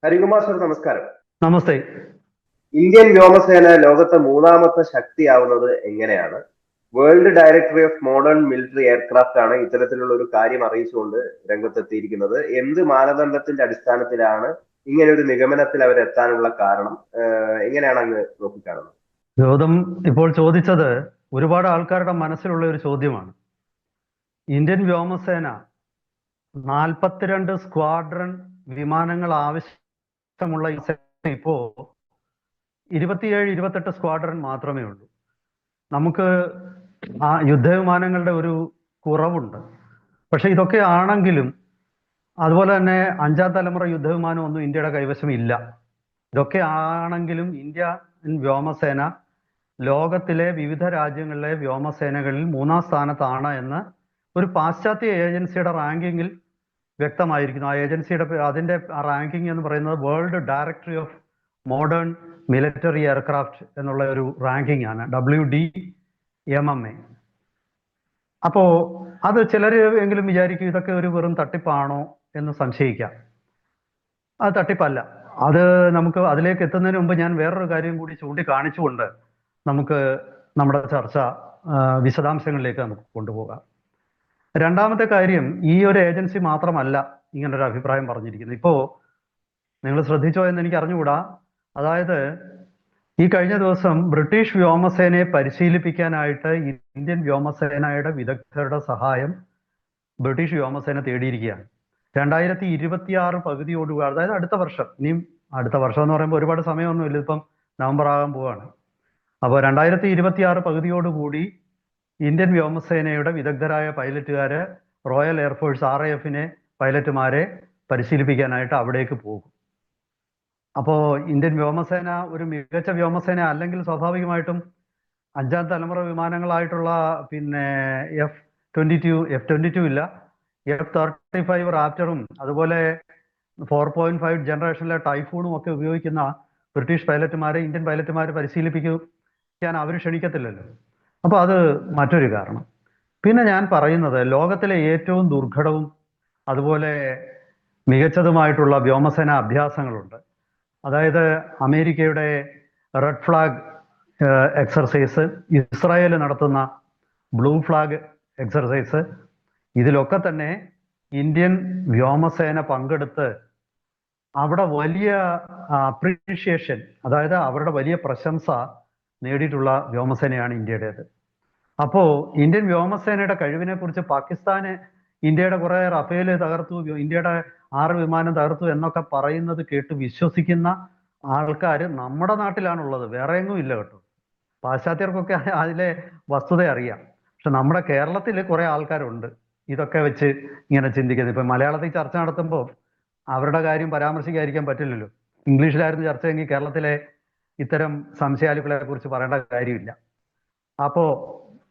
Harikumar sir, നമസ്കാരം. നമസ്തേ. Indian വ്യോമസേന ലോകത്തെ മൂന്നാമത്തെ ശക്തിയാവുന്നത് എങ്ങനെയാണ്? World directory of modern military aircraft ആണ് ഇത്തരത്തിലുള്ള ഒരു കാര്യം അറിയിച്ചുകൊണ്ട് രംഗത്തെത്തിയിരിക്കുന്നത്. എന്ത് മാനദണ്ഡത്തിന്റെ അടിസ്ഥാനത്തിലാണ് ഇങ്ങനെ ഒരു നിഗമനത്തിൽ അവരെത്താനുള്ള കാരണം? എങ്ങനെയാണ് അങ്ങ് നോക്കിക്കാണുന്നത്? ഗൗതം ഇപ്പോൾ ചോദിച്ചത് ഒരുപാട് ആൾക്കാരുടെ മനസ്സിലുള്ള ഒരു ചോദ്യമാണ്. ഇന്ത്യൻ വ്യോമസേന 42 സ്ക്വാഡ്രൺ വിമാനങ്ങൾ ആവശ്യമുള്ള ഈ സേന ഇപ്പോ 27-28 സ്ക്വാഡ്രൺ മാത്രമേ ഉള്ളൂ. നമുക്ക് ആ യുദ്ധവിമാനങ്ങളുടെ ഒരു കുറവുണ്ട്. പക്ഷെ ഇതൊക്കെ ആണെങ്കിലും അതുപോലെ തന്നെ 5ാം തലമുറ യുദ്ധവിമാനം ഒന്നും ഇന്ത്യയുടെ കൈവശം ഇല്ല. ഇതൊക്കെ ആണെങ്കിലും ഇന്ത്യൻ വ്യോമസേന ലോകത്തിലെ വിവിധ രാജ്യങ്ങളിലെ വ്യോമസേനകളിൽ 3-ാം സ്ഥാനത്താണ് എന്ന് ഒരു പാശ്ചാത്യ ഏജൻസിയുടെ റാങ്കിങ്ങിൽ വ്യക്തമായിരിക്കുന്നു. ആ ഏജൻസിയുടെ അതിന്റെ റാങ്കിങ് എന്ന് പറയുന്നത് world directory of modern military aircraft എന്നുള്ള ഒരു റാങ്കിങ് ആണ്, WDMMA. അപ്പോ അത് ചിലർ എങ്കിലും വിചാരിക്കും ഇതൊക്കെ ഒരു വെറും തട്ടിപ്പാണോ എന്ന് സംശയിക്കാം. അത് തട്ടിപ്പല്ല. അത് നമുക്ക് അതിലേക്ക് എത്തുന്നതിന് മുമ്പ് ഞാൻ വേറൊരു കാര്യം കൂടി ചൂണ്ടിക്കാണിച്ചുകൊണ്ട് നമുക്ക് നമ്മുടെ ചർച്ച വിശദാംശങ്ങളിലേക്ക് നമുക്ക് കൊണ്ടുപോകാം. രണ്ടാമത്തെ കാര്യം, ഈ ഒരു ഏജൻസി മാത്രമല്ല ഇങ്ങനൊരു അഭിപ്രായം പറഞ്ഞിരിക്കുന്നത്. ഇപ്പോ നിങ്ങൾ ശ്രദ്ധിച്ചോ എന്ന് എനിക്ക് അറിഞ്ഞുകൂടാ. അതായത് ഈ കഴിഞ്ഞ ദിവസം ബ്രിട്ടീഷ് വ്യോമസേനയെ പരിശീലിപ്പിക്കാനായിട്ട് ഇന്ത്യൻ വ്യോമസേനയുടെ വിദഗ്ധരുടെ സഹായം ബ്രിട്ടീഷ് വ്യോമസേന തേടിയിരിക്കുകയാണ്. 2026 പകുതിയോടുകൂടി, അതായത് അടുത്ത വർഷം, ഇനിയും അടുത്ത വർഷം എന്ന് പറയുമ്പോൾ ഒരുപാട് സമയമൊന്നുമില്ല, ഇപ്പം നവംബർ ആകാൻ പോവാണ്. അപ്പോൾ 2026 പകുതിയോടുകൂടി ഇന്ത്യൻ വ്യോമസേനയുടെ വിദഗ്ധരായ പൈലറ്റുകാര് റോയൽ എയർഫോഴ്സ് RAFനെ പൈലറ്റുമാരെ പരിശീലിപ്പിക്കാനായിട്ട് അവിടേക്ക് പോകും. അപ്പോൾ ഇന്ത്യൻ വ്യോമസേന ഒരു മികച്ച വ്യോമസേന അല്ലെങ്കിൽ സ്വാഭാവികമായിട്ടും 5ാം തലമുറ വിമാനങ്ങളായിട്ടുള്ള പിന്നെ F-22 ഇല്ല, F-35 റാപ്റ്ററും അതുപോലെ 4.5 ജനറേഷനിലെ ടൈഫൂണും ഒക്കെ ഉപയോഗിക്കുന്ന ബ്രിട്ടീഷ് പൈലറ്റുമാരെ ഇന്ത്യൻ പൈലറ്റുമാർ പരിശീലിപ്പിക്കാൻ അവർ ക്ഷണിക്കത്തില്ലല്ലോ. അപ്പോൾ അത് മറ്റൊരു കാരണം. പിന്നെ ഞാൻ പറയുന്നത്, ലോകത്തിലെ ഏറ്റവും ദുർഘടവും അതുപോലെ മികച്ചതുമായിട്ടുള്ള വ്യോമസേന അഭ്യാസങ്ങളുണ്ട്. അതായത് അമേരിക്കയുടെ റെഡ് ഫ്ലാഗ് എക്സർസൈസ്, ഇസ്രായേൽ നടത്തുന്ന ബ്ലൂ ഫ്ലാഗ് എക്സർസൈസ്, ഇതിലൊക്കെ തന്നെ ഇന്ത്യൻ വ്യോമസേന പങ്കെടുത്ത് അവിടെ വലിയ അപ്രീഷിയേഷൻ, അതായത് അവരുടെ വലിയ പ്രശംസ നേടിയിട്ടുള്ള വ്യോമസേനയാണ് ഇന്ത്യയുടേത്. അപ്പോൾ ഇന്ത്യൻ വ്യോമസേനയുടെ കഴിവിനെ കുറിച്ച് പാകിസ്ഥാന് ഇന്ത്യയുടെ കുറെ റഫേല് തകർത്തു, ഇന്ത്യയുടെ 6 വിമാനം തകർത്തു എന്നൊക്കെ പറയുന്നത് കേട്ട് വിശ്വസിക്കുന്ന ആൾക്കാർ നമ്മുടെ നാട്ടിലാണുള്ളത്, വേറെ എങ്ങും ഇല്ല കേട്ടോ. പാശ്ചാത്യർക്കൊക്കെ അതിലെ വസ്തുത അറിയാം. പക്ഷെ നമ്മുടെ കേരളത്തിൽ കുറെ ആൾക്കാരുണ്ട് ഇതൊക്കെ വെച്ച് ഇങ്ങനെ ചിന്തിക്കുന്നത്. ഇപ്പൊ മലയാളത്തിൽ ചർച്ച നടത്തുമ്പോൾ അവരുടെ കാര്യം പരാമർശിക്കാതിരിക്കാൻ പറ്റില്ലല്ലോ. ഇംഗ്ലീഷിലായിരുന്നു ചർച്ചയെങ്കിൽ കേരളത്തിലെ ഇത്തരം സംശയാലുക്കളെ കുറിച്ച് പറയേണ്ട കാര്യമില്ല. അപ്പോ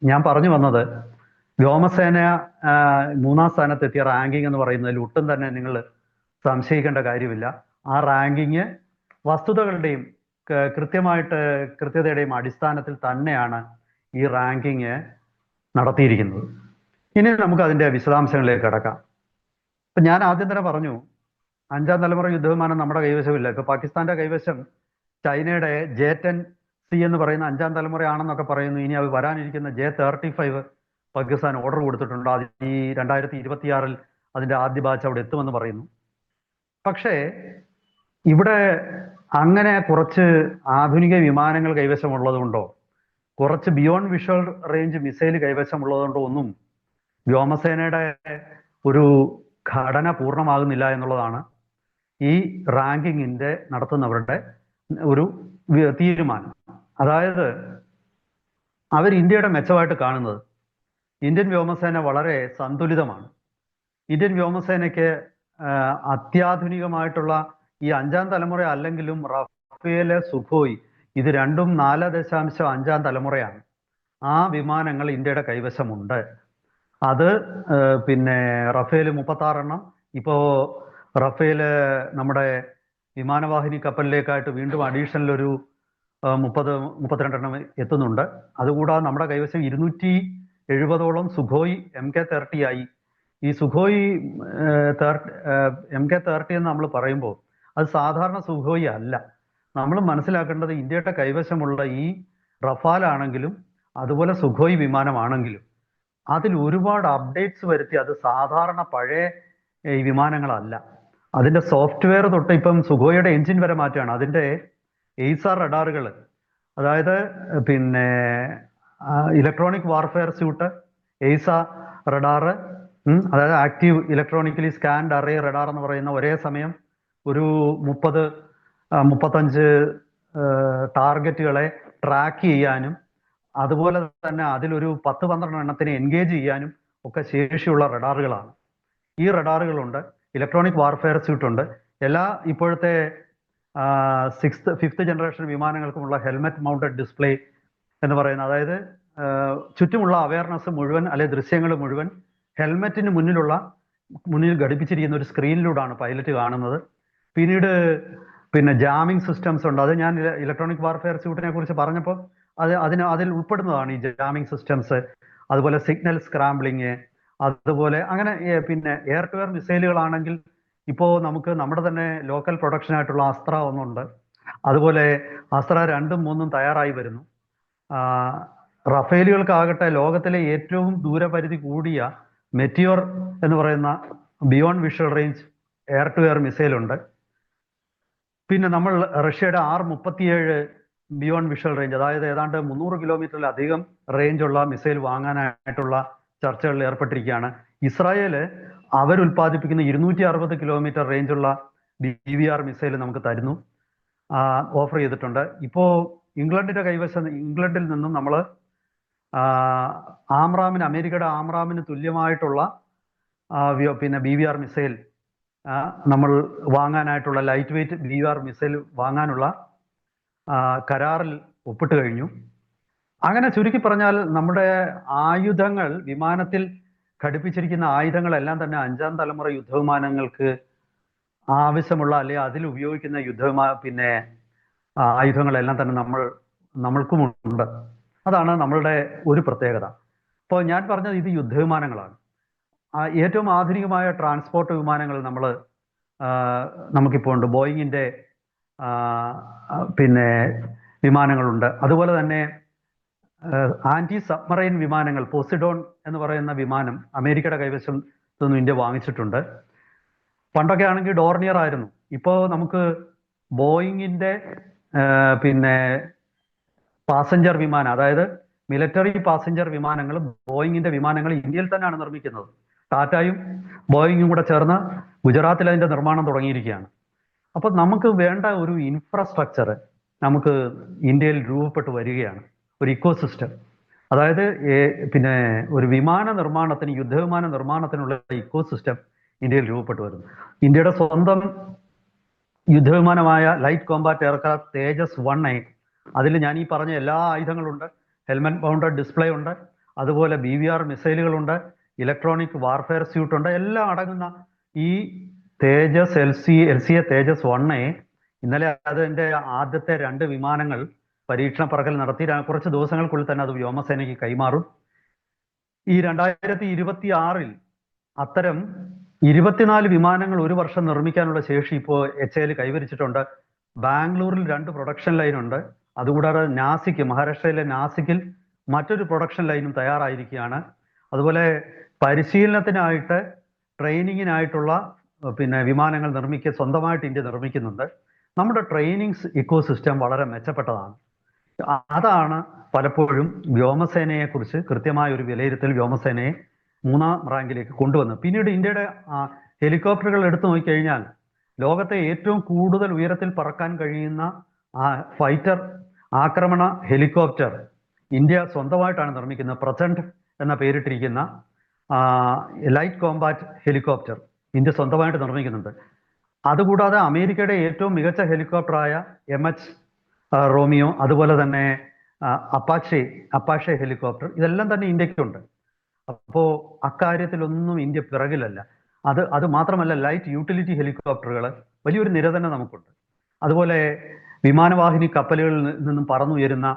ഞാൻ പറഞ്ഞു വന്നത്, വ്യോമസേന 3-ാം സ്ഥാനത്തെത്തിയ റാങ്കിങ് എന്ന് പറയുന്നതിൽ ഒട്ടും തന്നെ നിങ്ങൾ സംശയിക്കേണ്ട കാര്യമില്ല. ആ റാങ്കിങ് വസ്തുതകളുടെയും കൃത്യതയുടെയും അടിസ്ഥാനത്തിൽ തന്നെയാണ് ഈ റാങ്കിങ് നടത്തിയിരിക്കുന്നത്. ഇനി നമുക്ക് അതിന്റെ വിശദാംശങ്ങളിലേക്ക് കടക്കാം. ഇപ്പൊ ഞാൻ ആദ്യം തന്നെ പറഞ്ഞു, 5ാം തലമുറ യുദ്ധവിമാനം നമ്മുടെ കൈവശമില്ല. ഇപ്പൊ പാകിസ്ഥാന്റെ കൈവശം ചൈനയുടെ J-10C എന്ന് പറയുന്ന 5ാം തലമുറയാണെന്നൊക്കെ പറയുന്നു. ഇനി അത് വരാനിരിക്കുന്ന J-35 പാകിസ്ഥാൻ ഓർഡർ കൊടുത്തിട്ടുണ്ട്. അത് ഈ 2026 അതിന്റെ ആദ്യ ബാച്ച് അവിടെ എത്തുമെന്ന് പറയുന്നു. പക്ഷേ ഇവിടെ അങ്ങനെ കുറച്ച് ആധുനിക വിമാനങ്ങൾ കൈവശമുള്ളത് കൊണ്ടോ കുറച്ച് ബിയോണ്ട് വിഷ്വൽ റേഞ്ച് മിസൈൽ കൈവശമുള്ളത് കൊണ്ടോ ഒന്നും വ്യോമസേനയുടെ ഒരു ഘടന പൂർണ്ണമാകുന്നില്ല എന്നുള്ളതാണ് ഈ റാങ്കിങ്ങിന്റെ നടത്തുന്നവരുടെ ഒരു തീരുമാനം. അതായത് അവർ ഇന്ത്യയുടെ മെച്ചമായിട്ട് കാണുന്നത് ഇന്ത്യൻ വ്യോമസേന വളരെ സന്തുലിതമാണ്. ഇന്ത്യൻ വ്യോമസേനയ്ക്ക് അത്യാധുനികമായിട്ടുള്ള ഈ 5ാം തലമുറ അല്ലെങ്കിലും റഫേല്, സുഖോയ് ഇത് രണ്ടും 4.5 തലമുറയാണ്. ആ വിമാനങ്ങൾ ഇന്ത്യയുടെ കൈവശമുണ്ട്. അത് പിന്നെ റഫേല് 36 എണ്ണം, ഇപ്പോ റഫേല് നമ്മുടെ വിമാനവാഹിനി കപ്പലിലേക്കായിട്ട് വീണ്ടും അഡീഷണൽ ഒരു 32 എണ്ണം എത്തുന്നുണ്ട്. അതുകൂടാതെ നമ്മുടെ കൈവശം 270ഓളം സുഖോയ് MK-30 ആയി. ഈ സുഖോയ് MK-30 എന്ന് നമ്മൾ പറയുമ്പോൾ അത് സാധാരണ സുഖോയി അല്ല. നമ്മൾ മനസ്സിലാക്കേണ്ടത് ഇന്ത്യയുടെ കൈവശമുള്ള ഈ റഫാൽ ആണെങ്കിലും അതുപോലെ സുഖോയ് വിമാനമാണെങ്കിലും അതിൽ ഒരുപാട് അപ്ഡേറ്റ്സ് വരുത്തി അത് സാധാരണ പഴയ ഈ വിമാനങ്ങളല്ല. അതിന്റെ സോഫ്റ്റ്വെയർ തൊട്ട് ഇപ്പം സുഖോയുടെ എഞ്ചിൻ വരെ മാറ്റുകയാണ്. അതിന്റെ എയ്സാർ റഡാറുകൾ, അതായത് പിന്നെ electronic warfare suit, AESA radar, അതായത് active electronically scanned array radar എന്ന് പറയുന്ന ഒരേ സമയം ഒരു 35 ടാർഗറ്റുകളെ ട്രാക്ക് ചെയ്യാനും അതുപോലെ തന്നെ അതിലൊരു 10-12 എണ്ണത്തിനെ എൻഗേജ് ചെയ്യാനും ഒക്കെ ശേഷിയുള്ള റഡാറുകളാണ്. ഈ റഡാറുകളുണ്ട്, ഇലക്ട്രോണിക് വാർഫെയർ സ്യൂട്ട് ഉണ്ട്. എല്ലാ ഇപ്പോഴത്തെ 5th ജനറേഷൻ വിമാനങ്ങൾക്കുമുള്ള ഹെൽമെറ്റ് മൗണ്ടഡ് ഡിസ്പ്ലേ എന്ന് പറയുന്നത്, അതായത് ചുറ്റുമുള്ള അവയർനെസ് മുഴുവൻ അല്ലെ ദൃശ്യങ്ങൾ മുഴുവൻ ഹെൽമെറ്റിന് മുന്നിൽ ഘടിപ്പിച്ചിരിക്കുന്ന ഒരു സ്ക്രീനിലൂടെയാണ് പൈലറ്റ് കാണുന്നത്. പിന്നീട് പിന്നെ ജാമിങ് സിസ്റ്റംസ് ഉണ്ട്. അത് ഞാൻ ഇലക്ട്രോണിക് വാർഫെയർ സ്യൂട്ടിനെ കുറിച്ച് പറഞ്ഞപ്പോൾ അതിൽ ഉൾപ്പെടുന്നതാണ് ഈ ജാമിങ് സിസ്റ്റംസ്. അതുപോലെ സിഗ്നൽ സ്ക്രാംബ്ലിങ്, അതുപോലെ അങ്ങനെ പിന്നെ എയർ ടു എയർ മിസൈലുകളാണെങ്കിൽ ഇപ്പോൾ നമുക്ക് നമ്മുടെ തന്നെ ലോക്കൽ പ്രൊഡക്ഷൻ ആയിട്ടുള്ള അസ്ത്ര ഒന്നുണ്ട്. അതുപോലെ അസ്ത്ര 2ഉം 3ഉം തയ്യാറായി വരുന്നു. റഫേലുകൾക്കാകട്ടെ ലോകത്തിലെ ഏറ്റവും ദൂരപരിധി കൂടിയ മെറ്റിയോർ എന്ന് പറയുന്ന beyond visual range air to air missile ഉണ്ട്. പിന്നെ നമ്മൾ റഷ്യയുടെ R-37 ബിയോണ്ട് വിഷ്വൽ റേഞ്ച്, അതായത് ഏതാണ്ട് 300 കിലോമീറ്ററിലധികം റേഞ്ചുള്ള മിസൈൽ വാങ്ങാനായിട്ടുള്ള ചർച്ചകളിൽ ഏർപ്പെട്ടിരിക്കുകയാണ്. ഇസ്രായേല് അവരുൽപ്പാദിപ്പിക്കുന്ന 260 കിലോമീറ്റർ റേഞ്ചുള്ള BVR മിസൈൽ നമുക്ക് തരുന്നു, ഓഫർ ചെയ്തിട്ടുണ്ട്. ഇപ്പോൾ ഇംഗ്ലണ്ടിൽ നിന്നും നമ്മൾ അമേരിക്കയുടെ ആംറാമിന് തുല്യമായിട്ടുള്ള പിന്നെ BVR മിസൈൽ നമ്മൾ വാങ്ങാനായിട്ടുള്ള ലൈറ്റ് വെയിറ്റ് BVR മിസൈൽ വാങ്ങാനുള്ള കരാറിൽ ഒപ്പിട്ട് കഴിഞ്ഞു. അങ്ങനെ ചുരുക്കി പറഞ്ഞാൽ നമ്മുടെ ആയുധങ്ങൾ, വിമാനത്തിൽ ഘടിപ്പിച്ചിരിക്കുന്ന ആയുധങ്ങളെല്ലാം തന്നെ 5ാം തലമുറ യുദ്ധവിമാനങ്ങൾക്ക് ആവശ്യമുള്ള അല്ലെ അതിൽ ഉപയോഗിക്കുന്ന പിന്നെ ആയുധങ്ങളെല്ലാം തന്നെ നമ്മൾക്കുമുണ്ട്. അതാണ് നമ്മളുടെ ഒരു പ്രത്യേകത. ഇപ്പോൾ ഞാൻ പറഞ്ഞത് ഇത് യുദ്ധവിമാനങ്ങളാണ്. ഏറ്റവും ആധുനികമായ ട്രാൻസ്പോർട്ട് വിമാനങ്ങൾ നമുക്കിപ്പോൾ ഉണ്ട്. ബോയിങ്ങിന്റെ പിന്നെ വിമാനങ്ങളുണ്ട്. അതുപോലെ തന്നെ ആന്റി സബ്മറൈൻ വിമാനങ്ങൾ, പോസിഡോൺ എന്ന് പറയുന്ന വിമാനം അമേരിക്കയുടെ കൈവശം നിന്നും ഇന്ത്യ വാങ്ങിച്ചിട്ടുണ്ട്. പണ്ടൊക്കെ ആണെങ്കിൽ ഡോർണിയർ ആയിരുന്നു. ഇപ്പോൾ നമുക്ക് ബോയിങ്ങിന്റെ പിന്നെ പാസഞ്ചർ വിമാനം, അതായത് മിലിറ്ററി പാസഞ്ചർ വിമാനങ്ങൾ, ബോയിങ്ങിന്റെ വിമാനങ്ങൾ ഇന്ത്യയിൽ തന്നെയാണ് നിർമ്മിക്കുന്നത്. ടാറ്റയും ബോയിങ്ങും കൂടെ ചേർന്ന് ഗുജറാത്തിൽ അതിന്റെ നിർമ്മാണം തുടങ്ങിയിരിക്കുകയാണ്. അപ്പൊ നമുക്ക് വേണ്ട ഒരു ഇൻഫ്രാസ്ട്രക്ചർ നമുക്ക് ഇന്ത്യയിൽ രൂപപ്പെട്ടു വരികയാണ്, ഒരു ഇക്കോസിസ്റ്റം. അതായത് പിന്നെ ഒരു വിമാന നിർമ്മാണത്തിന്, യുദ്ധവിമാന നിർമ്മാണത്തിനുള്ള ഇക്കോസിസ്റ്റം ഇന്ത്യയിൽ രൂപപ്പെട്ടു വരുന്നു. ഇന്ത്യയുടെ സ്വന്തം യുദ്ധവിമാനമായ ലൈറ്റ് കോമ്പാറ്റ് എയർക്രാഫ്റ്റ് തേജസ് 1A, അതിൽ ഞാൻ ഈ പറഞ്ഞ എല്ലാ ആയുധങ്ങളുണ്ട്. ഹെൽമെറ്റ് മൗണ്ടഡ് ഡിസ്പ്ലേ ഉണ്ട്, അതുപോലെ BVR മിസൈലുകളുണ്ട്, ഇലക്ട്രോണിക് വാർഫെയർ സ്യൂട്ട് ഉണ്ട്. എല്ലാം അടങ്ങുന്ന ഈ തേജസ് LCA തേജസ് 1A ഇന്നലെ അതിന്റെ ആദ്യത്തെ 2 വിമാനങ്ങൾ പരീക്ഷണ പറക്കൽ നടത്തി. കുറച്ച് ദിവസങ്ങൾക്കുള്ളിൽ തന്നെ അത് വ്യോമസേനയ്ക്ക് കൈമാറും. ഈ 2026 അത്തരം 24 വിമാനങ്ങൾ ഒരു വർഷം നിർമ്മിക്കാനുള്ള ശേഷി ഇപ്പോൾ HAL കൈവരിച്ചിട്ടുണ്ട്. ബാംഗ്ലൂരിൽ 2 പ്രൊഡക്ഷൻ ലൈൻ ഉണ്ട്. അതുകൂടാതെ മഹാരാഷ്ട്രയിലെ നാസിക്കിൽ മറ്റൊരു പ്രൊഡക്ഷൻ ലൈനും തയ്യാറായിരിക്കുകയാണ്. അതുപോലെ പരിശീലനത്തിനായിട്ട്, ട്രെയിനിങ്ങിനായിട്ടുള്ള പിന്നെ വിമാനങ്ങൾ സ്വന്തമായിട്ട് ഇന്ത്യ നിർമ്മിക്കുന്നുണ്ട്. നമ്മുടെ ട്രെയിനിങ് ഇക്കോസിസ്റ്റം വളരെ മെച്ചപ്പെട്ടതാണ്. അതാണ് പലപ്പോഴും വ്യോമസേനയെ കുറിച്ച് കൃത്യമായ ഒരു വിലയിരുത്തൽ വ്യോമസേനയെ 3ാം റാങ്കിലേക്ക് കൊണ്ടുവന്നു. പിന്നീട് ഇന്ത്യയുടെ ഹെലികോപ്റ്ററുകൾ എടുത്തു നോക്കിക്കഴിഞ്ഞാൽ ലോകത്തെ ഏറ്റവും കൂടുതൽ ഉയരത്തിൽ പറക്കാൻ കഴിയുന്ന ഫൈറ്റർ ആക്രമണ ഹെലികോപ്റ്റർ ഇന്ത്യ സ്വന്തമായിട്ടാണ് നിർമ്മിക്കുന്നത്. പ്രചണ്ഡ് എന്ന പേരിട്ടിരിക്കുന്ന ലൈറ്റ് കോമ്പാറ്റ് ഹെലികോപ്റ്റർ ഇന്ത്യ സ്വന്തമായിട്ട് നിർമ്മിക്കുന്നുണ്ട്. അതുകൂടാതെ അമേരിക്കയുടെ ഏറ്റവും മികച്ച ഹെലികോപ്റ്ററായ MH റോമിയോ, അതുപോലെ തന്നെ അപ്പാഷെ ഹെലികോപ്റ്റർ, ഇതെല്ലാം തന്നെ ഇന്ത്യക്കുണ്ട്. അപ്പോൾ അക്കാര്യത്തിലൊന്നും ഇന്ത്യ പിറകിലല്ല. അത് മാത്രമല്ല, ലൈറ്റ് യൂട്ടിലിറ്റി ഹെലികോപ്റ്ററുകൾ വലിയൊരു നിര തന്നെ നമുക്കുണ്ട്. അതുപോലെ വിമാനവാഹിനി കപ്പലുകളിൽ നിന്നും പറന്നുയരുന്ന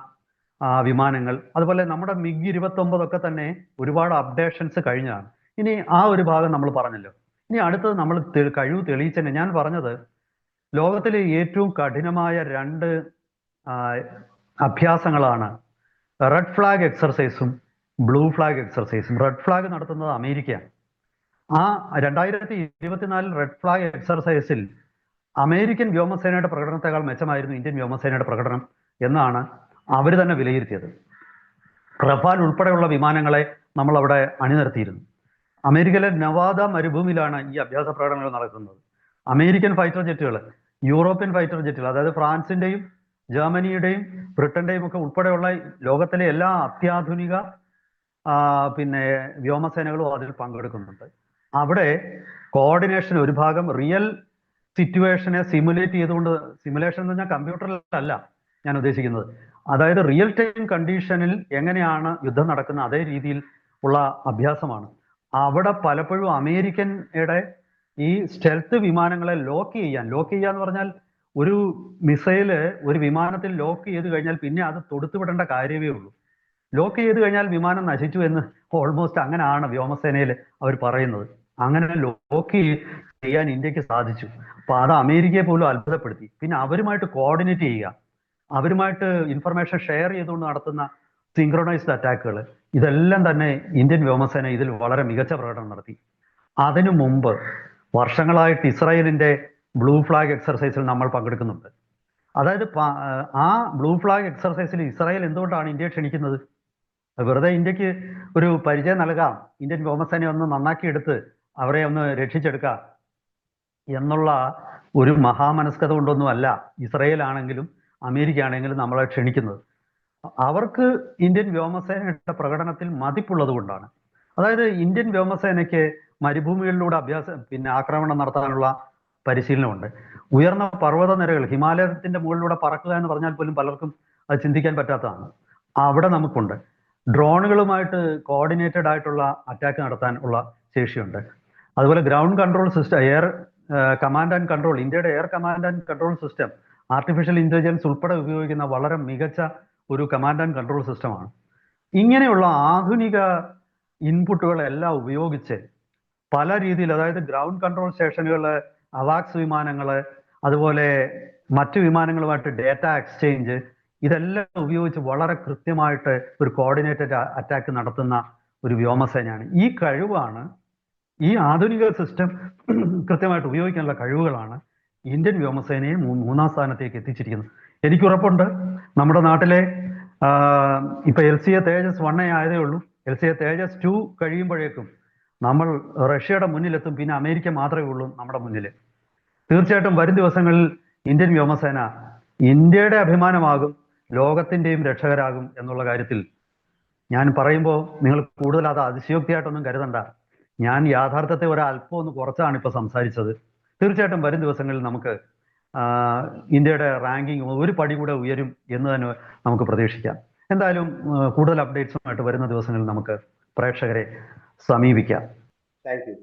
വിമാനങ്ങൾ, അതുപോലെ നമ്മുടെ MiG-29 ഒക്കെ തന്നെ ഒരുപാട് അപ്ഡേഷൻസ് കഴിഞ്ഞതാണ്. ഇനി ആ ഒരു ഭാഗം നമ്മൾ പറഞ്ഞല്ലോ. ഇനി അടുത്തത് നമ്മൾ കഴിവ് തെളിയിച്ചതന്നെ. ഞാൻ പറഞ്ഞത് ലോകത്തിലെ ഏറ്റവും കഠിനമായ രണ്ട് ആ, അഭ്യാസങ്ങളാണ് റെഡ് ഫ്ലാഗ് എക്സർസൈസും ബ്ലൂ ഫ്ലാഗ് എക്സർസൈസും. റെഡ് ഫ്ലാഗ് നടത്തുന്നത് അമേരിക്കയാണ്. ആ 2024 റെഡ് ഫ്ലാഗ് എക്സർസൈസിൽ അമേരിക്കൻ വ്യോമസേനയുടെ പ്രകടനത്തെക്കാൾ മെച്ചമായിരുന്നു ഇന്ത്യൻ വ്യോമസേനയുടെ പ്രകടനം എന്നാണ് അവർ തന്നെ വിലയിരുത്തിയത്. റഫാൽ ഉൾപ്പെടെയുള്ള വിമാനങ്ങളെ നമ്മൾ അവിടെ അണിനിരത്തിയിരുന്നു. അമേരിക്കയിലെ നവാദ മരുഭൂമിയിലാണ് ഈ അഭ്യാസ പ്രകടനങ്ങൾ നടക്കുന്നത്. അമേരിക്കൻ ഫൈറ്റർ ജെറ്റുകൾ, യൂറോപ്യൻ ഫൈറ്റർ ജെറ്റുകൾ, അതായത് ഫ്രാൻസിന്റെയും ജർമ്മനിയുടെയും ബ്രിട്ടന്റെയും ഒക്കെ ഉൾപ്പെടെയുള്ള ലോകത്തിലെ എല്ലാ അത്യാധുനിക പിന്നെ വ്യോമസേനകളും അതിൽ പങ്കെടുക്കുന്നുണ്ട്. അവിടെ കോർഡിനേഷൻ ഒരു ഭാഗം റിയൽ സിറ്റുവേഷനെ സിമുലേറ്റ് ചെയ്തുകൊണ്ട്, സിമുലേഷൻ എന്ന് പറഞ്ഞാൽ കമ്പ്യൂട്ടറിലല്ല ഞാൻ ഉദ്ദേശിക്കുന്നത്, അതായത് റിയൽ ടൈം കണ്ടീഷനിൽ എങ്ങനെയാണ് യുദ്ധം നടക്കുന്നത് അതേ രീതിയിൽ ഉള്ള അഭ്യാസമാണ്. അവിടെ പലപ്പോഴും അമേരിക്കയുടെ ഈ സ്റ്റെൽത്ത് വിമാനങ്ങളെ ലോക്ക് ചെയ്യാന്ന് പറഞ്ഞാൽ ഒരു മിസൈല് ഒരു വിമാനത്തിൽ ലോക്ക് ചെയ്ത് കഴിഞ്ഞാൽ പിന്നെ അത് തൊടുത്തുവിടേണ്ട കാര്യമേ ഉള്ളൂ. ലോക്ക് ചെയ്ത് കഴിഞ്ഞാൽ വിമാനം നശിച്ചു എന്ന് ഓൾമോസ്റ്റ് അങ്ങനെയാണ് വ്യോമസേനയിൽ അവർ പറയുന്നത്. അങ്ങനെ ലോക്ക് ചെയ്യാൻ ഇന്ത്യക്ക് സാധിച്ചു. അപ്പൊ അത് അമേരിക്കയെ പോലും അത്ഭുതപ്പെടുത്തി. പിന്നെ അവരുമായിട്ട് കോർഡിനേറ്റ് ചെയ്യുക, അവരുമായിട്ട് ഇൻഫർമേഷൻ ഷെയർ ചെയ്തുകൊണ്ട് നടത്തുന്ന സിങ്ക്രണൈസ്ഡ് അറ്റാക്കുകൾ, ഇതെല്ലാം തന്നെ ഇന്ത്യൻ വ്യോമസേന ഇതിൽ വളരെ മികച്ച പ്രകടനം നടത്തി. അതിനു മുമ്പ് വർഷങ്ങളായിട്ട് ഇസ്രായേലിന്റെ ബ്ലൂ ഫ്ലാഗ് എക്സർസൈസിൽ നമ്മൾ പങ്കെടുക്കുന്നുണ്ട്. അതായത് ആ ബ്ലൂ ഫ്ലാഗ് എക്സർസൈസിൽ ഇസ്രായേൽ എന്തുകൊണ്ടാണ് ഇന്ത്യയെ ക്ഷണിക്കുന്നത്? വെറുതെ ഇന്ത്യക്ക് ഒരു പരിചയം നൽകാം, ഇന്ത്യൻ വ്യോമസേനയെ ഒന്ന് നന്നാക്കിയെടുത്ത് അവരെ ഒന്ന് രക്ഷിച്ചെടുക്കാം എന്നുള്ള ഒരു മഹാമനസ്കത കൊണ്ടൊന്നും അല്ല ഇസ്രായേൽ ആണെങ്കിലും അമേരിക്ക ആണെങ്കിലും നമ്മളെ ക്ഷണിക്കുന്നത്. അവർക്ക് ഇന്ത്യൻ വ്യോമസേനയുടെ പ്രകടനത്തിൽ മതിപ്പുള്ളത് കൊണ്ടാണ്. അതായത് ഇന്ത്യൻ വ്യോമസേനയ്ക്ക് മരുഭൂമികളിലൂടെ ആക്രമണം നടത്താനുള്ള പരിശീലനമുണ്ട്. ഉയർന്ന പർവ്വത നിരകൾ, ഹിമാലയത്തിന്റെ മുകളിലൂടെ പറക്കുക എന്ന് പറഞ്ഞാൽ പോലും പലർക്കും അത് ചിന്തിക്കാൻ പറ്റാത്തതാണ്. അവിടെ നമുക്കുണ്ട്. ഡ്രോണുകളുമായിട്ട് കോർഡിനേറ്റഡ് ആയിട്ടുള്ള അറ്റാക്ക് നടത്താൻ ഉള്ള ശേഷിയുണ്ട്. അതുപോലെ ground control system, air command and control, ഇന്ത്യയുടെ air command and control system artificial intelligence ഉൾപ്പെടെ ഉപയോഗിക്കുന്ന വളരെ മികച്ച ഒരു കമാൻഡ് ആൻഡ് കൺട്രോൾ സിസ്റ്റമാണ്. ഇങ്ങനെയുള്ള ആധുനിക ഇൻപുട്ടുകളെല്ലാം ഉപയോഗിച്ച് പല രീതിയിൽ, അതായത് ഗ്രൗണ്ട് കൺട്രോൾ സ്റ്റേഷനുകൾ, അവാക്സ് വിമാനങ്ങൾ, അതുപോലെ മറ്റു വിമാനങ്ങളുമായിട്ട് ഡേറ്റ എക്സ്ചേഞ്ച്, ഇതെല്ലാം ഉപയോഗിച്ച് വളരെ കൃത്യമായിട്ട് ഒരു കോർഡിനേറ്റഡ് അറ്റാക്ക് നടത്തുന്ന ഒരു വ്യോമസേനയാണ്. ഈ കഴിവാണ്, ഈ ആധുനിക സിസ്റ്റം കൃത്യമായിട്ട് ഉപയോഗിക്കാനുള്ള കഴിവുകളാണ് ഇന്ത്യൻ വ്യോമസേനയെ മൂന്നാം സ്ഥാനത്തേക്ക് എത്തിച്ചിരിക്കുന്നത്. എനിക്കുറപ്പുണ്ട് നമ്മുടെ നാട്ടിലെ ഇപ്പൊ LCA തേജസ് 1A ആയതേ ഉള്ളൂ. LCA തേജസ് 2 കഴിയുമ്പോഴേക്കും നമ്മൾ റഷ്യയുടെ മുന്നിലെത്തും. പിന്നെ അമേരിക്ക മാത്രമേ ഉള്ളൂ നമ്മുടെ മുന്നിൽ. തീർച്ചയായിട്ടും വരും ദിവസങ്ങളിൽ ഇന്ത്യൻ വ്യോമസേന ഇന്ത്യയുടെ അഭിമാനമാകും, ലോകത്തിന്റെയും രക്ഷകരാകും എന്നുള്ള കാര്യത്തിൽ ഞാൻ പറയുമ്പോൾ നിങ്ങൾ കൂടുതൽ അത് അതിശയോക്തിയായിട്ടൊന്നും കരുതണ്ട. ഞാൻ യാഥാർത്ഥ്യത്തെ ഒരല്പം ഒന്ന് കുറച്ചാണ് ഇപ്പൊ സംസാരിച്ചത്. തീർച്ചയായിട്ടും വരും ദിവസങ്ങളിൽ നമുക്ക് ഇന്ത്യയുടെ റാങ്കിങ് ഒരു പടി കൂടെ ഉയരും എന്ന് തന്നെ നമുക്ക് പ്രതീക്ഷിക്കാം. എന്തായാലും കൂടുതൽ അപ്ഡേറ്റ്സുമായിട്ട് വരുന്ന ദിവസങ്ങളിൽ നമുക്ക് പ്രേക്ഷകരെ സമീപിക്കാം. Thank you.